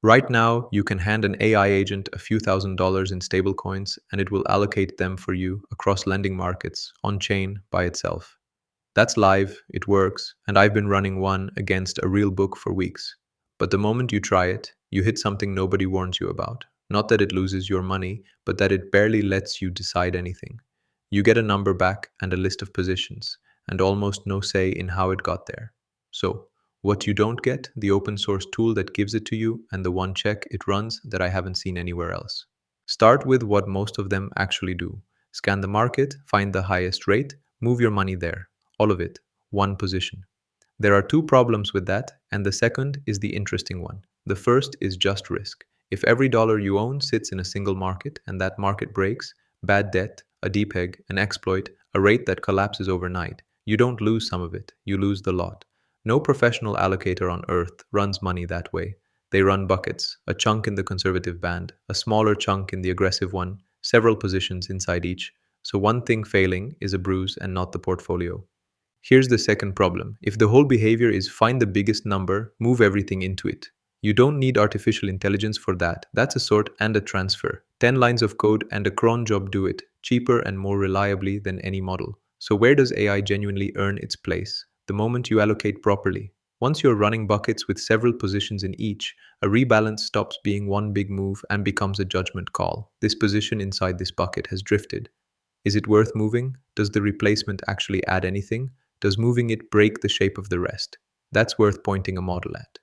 Right now, you can hand an AI agent a few $1,000s in stablecoins and it will allocate them for you across lending markets on chain by itself. That's live, it works, and I've been running one against a real book for weeks. But the moment you try it, you hit something nobody warns you about. Not that it loses your money, but that it barely lets you decide anything. You get a number back and a list of positions, and almost no say in how it got there. So, what you don't get, the open source tool that gives it to you, and the one check it runs that I haven't seen anywhere else. Start with what most of them actually do. Scan the market, find the highest rate, move your money there. All of it, one position. There are two problems with that, and the second is the interesting one. The first is just risk. If every dollar you own sits in a single market and that market breaks, bad debt, a depeg, an exploit, a rate that collapses overnight, you don't lose some of it, you lose the lot. No professional allocator on earth runs money that way. They run buckets, a chunk in the conservative band, a smaller chunk in the aggressive one, several positions inside each. So one thing failing is a bruise and not the portfolio. Here's the second problem. If the whole behavior is find the biggest number, move everything into it. You don't need artificial intelligence for that. That's a sort and a transfer. 10 lines of code and a cron job do it, cheaper and more reliably than any model. So where does AI genuinely earn its place? The moment you allocate properly. Once you're running buckets with several positions in each, a rebalance stops being one big move and becomes a judgment call. This position inside this bucket has drifted. Is it worth moving? Does the replacement actually add anything? Does moving it break the shape of the rest? That's worth pointing a model at.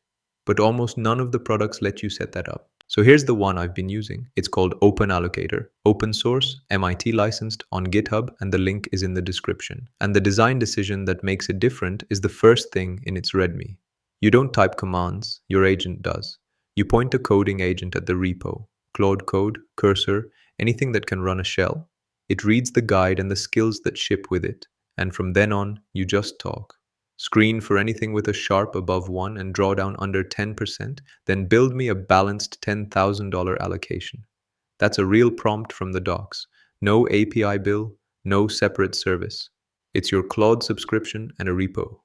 But almost none of the products let you set that up. So here's the one I've been using. It's called OpenAllocator, open source, MIT licensed on GitHub, and the link is in the description. And the design decision that makes it different is the first thing in its README. You don't type commands, your agent does. You point a coding agent at the repo, Claude code, cursor, anything that can run a shell. It reads the guide and the skills that ship with it, and from then on, you just talk. Screen for anything with a sharp above 1 and draw down under 10%, then build me a balanced $10,000 allocation. That's a real prompt from the docs. No API bill, no separate service. It's your Claude subscription and a repo.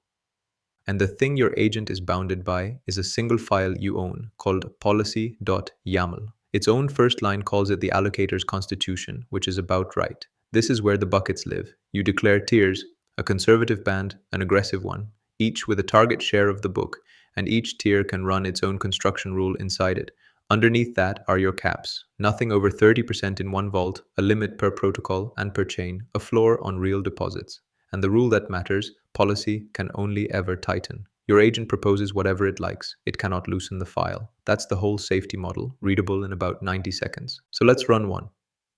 And the thing your agent is bounded by is a single file you own called policy.yaml. Its own first line calls it the allocator's constitution, which is about right. This is where the buckets live. You declare tiers, a conservative band, an aggressive one, each with a target share of the book, and each tier can run its own construction rule inside it. Underneath that are your caps. Nothing over 30% in one vault, a limit per protocol and per chain, a floor on real deposits. And the rule that matters, policy can only ever tighten. Your agent proposes whatever it likes. It cannot loosen the file. That's the whole safety model, readable in about 90 seconds. So let's run one.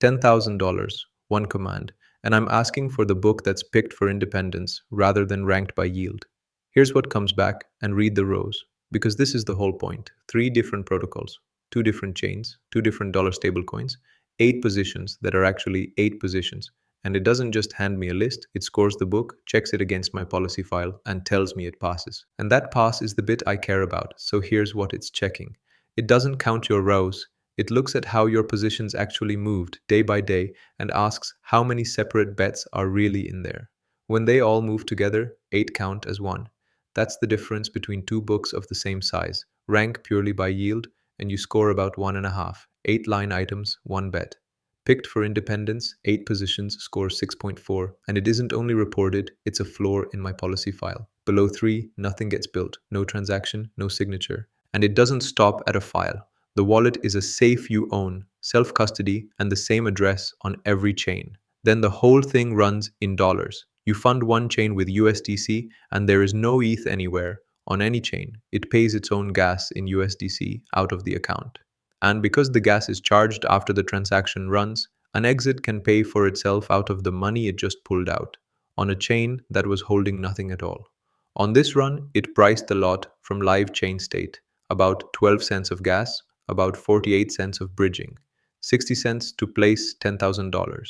$10,000, one command, and I'm asking for the book that's picked for independence rather than ranked by yield. Here's what comes back, and read the rows, because this is the whole point. 3 different protocols, 2 different chains, 2 different dollar stablecoins, 8 positions that are actually 8 positions. And it doesn't just hand me a list, it scores the book, checks it against my policy file, and tells me it passes. And that pass is the bit I care about, so here's what it's checking. It doesn't count your rows, it looks at how your positions actually moved day by day and asks how many separate bets are really in there. When they all move together, 8 count as 1. That's the difference between 2 books of the same size. Rank purely by yield, and you score about 1.5. 8 line items, 1 bet. Picked for independence, 8 positions, score 6.4, and it isn't only reported, it's a floor in my policy file. Below 3, nothing gets built, no transaction, no signature. And it doesn't stop at a file. The wallet is a safe you own, self-custody, and the same address on every chain. Then the whole thing runs in dollars. You fund one chain with USDC, and there is no ETH anywhere, on any chain. It pays its own gas in USDC out of the account. And because the gas is charged after the transaction runs, an exit can pay for itself out of the money it just pulled out, on a chain that was holding nothing at all. On this run, it priced the lot from live chain state, about 12 cents of gas, about 48 cents of bridging, 60 cents to place $10,000.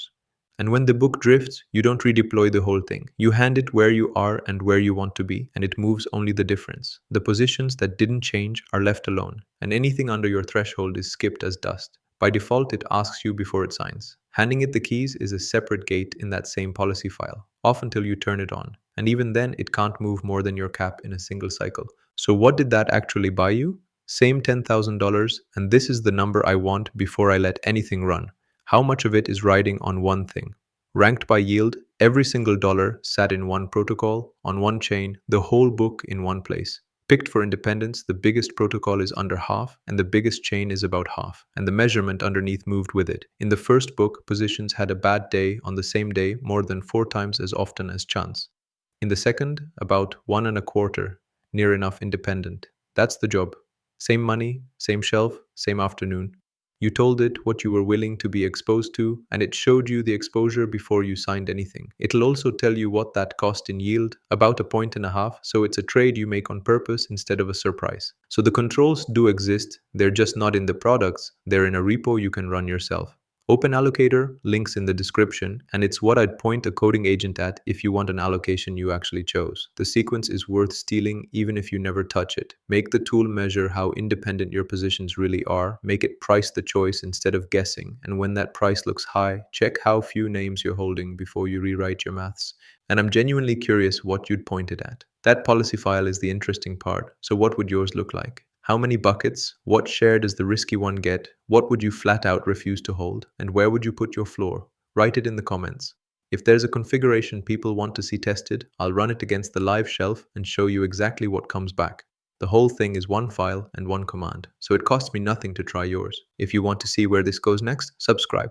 And when the book drifts, you don't redeploy the whole thing. You hand it where you are and where you want to be, and it moves only the difference. The positions that didn't change are left alone, and anything under your threshold is skipped as dust. By default, it asks you before it signs. Handing it the keys is a separate gate in that same policy file, off until you turn it on. And even then, it can't move more than your cap in a single cycle. So what did that actually buy you? Same $10,000, and this is the number I want before I let anything run. How much of it is riding on one thing? Ranked by yield, every single dollar sat in one protocol, on one chain, the whole book in one place. Picked for independence, the biggest protocol is under half, and the biggest chain is about half, and the measurement underneath moved with it. In the first book, positions had a bad day on the same day more than 4 times as often as chance. In the second, about one and a quarter, near enough independent. That's the job. Same money, same shelf, same afternoon. You told it what you were willing to be exposed to, and it showed you the exposure before you signed anything. It'll also tell you what that cost in yield, about a point and a half, so it's a trade you make on purpose instead of a surprise. So the controls do exist, they're just not in the products, they're in a repo you can run yourself. OpenAllocator, links in the description, and it's what I'd point a coding agent at if you want an allocation you actually chose. The sequence is worth stealing even if you never touch it. Make the tool measure how independent your positions really are, make it price the choice instead of guessing, and when that price looks high, check how few names you're holding before you rewrite your maths. And I'm genuinely curious what you'd point it at. That policy file is the interesting part, so what would yours look like? How many buckets? What share does the risky one get? What would you flat out refuse to hold? And where would you put your floor? Write it in the comments. If there's a configuration people want to see tested, I'll run it against the live shelf and show you exactly what comes back. The whole thing is one file and one command, so it costs me nothing to try yours. If you want to see where this goes next, subscribe.